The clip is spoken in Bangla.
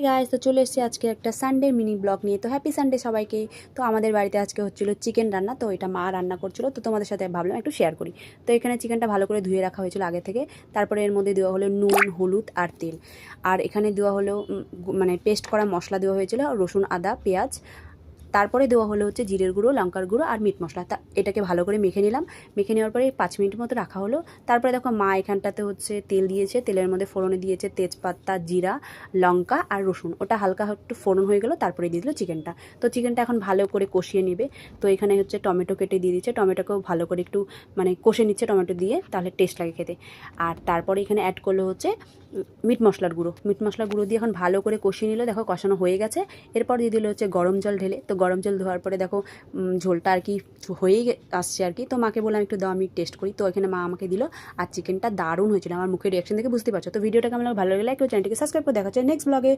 গাইস, তো চলে এসেছি আজকে একটা সানডে মিনি ব্লগ নিয়ে। তো হ্যাপি সানডে সবাইকে। তো আমাদের বাড়িতে আজকে হচ্ছিল চিকেন রান্না, তো এটা মা রান্না করছিল, তো তোমাদের সাথে ভাবলাম একটু শেয়ার করি। তো এখানে চিকেনটা ভালো করে ধুয়ে রাখা হয়েছিল আগে থেকে। তারপরে এর মধ্যে দেওয়া হলো নুন, হলুদ আর তেল। আর এখানে দেওয়া হলো মানে পেস্ট করা মশলা দেওয়া হয়েছিল, রসুন, আদা, পেঁয়াজ। তারপরে দেওয়া হলো হচ্ছে জিরের গুঁড়ো, লঙ্কার গুঁড়ো আর মিট মশলা। এটাকে ভালো করে মেখে নিলাম। মেখে নেওয়ার পরে 5 মিনিট মতো রাখা হলো। তারপরে দেখো মা এখানটাতে হচ্ছে তেল দিয়েছে, তেলের মধ্যে ফোড়নে দিয়েছে তেজপাতা, জিরা, লঙ্কা আর রসুন। ওটা হালকা একটু ফোড়ন হয়ে গেলো, তারপরে দিয়ে দিল চিকেনটা। তো চিকেনটা এখন ভালো করে কষিয়ে নেবে। তো এখানে হচ্ছে টমেটো কেটে দিয়ে দিচ্ছে, টমেটোকেও ভালো করে একটু মানে কষে নিচ্ছে টমেটো দিয়ে, তাহলে টেস্ট লাগে খেতে। আর তারপরে এখানে অ্যাড করলো হচ্ছে মিট মশলার গুঁড়ো। মিট মশলার গুঁড়ো দিয়ে এখন ভালো করে কষিয়ে নিল। দেখো কষানো হয়ে গেছে। এরপর দিয়ে দিল হচ্ছে গরম জল ঢেলে। তো গরম জল ধোয়ার পরে দেখো ঝোলটা আর কি হয়েই আসছে আর কি। তো মাকে বললাম একটু দাও, আমি টেস্ট করি। তো এখানে মা আমাকে দিল। আর চিকেনটা দারুণ হয়েছিল, আমার মুখের রিয়াকশন দেখে বুঝতে পারছো। তো ভিডিওটা কেমন লাগলো, ভালো লাগলে একটু চ্যানেলটিকে সাবস্ক্রাইব করে দেখা হচ্ছে নেক্সট ব্লগে।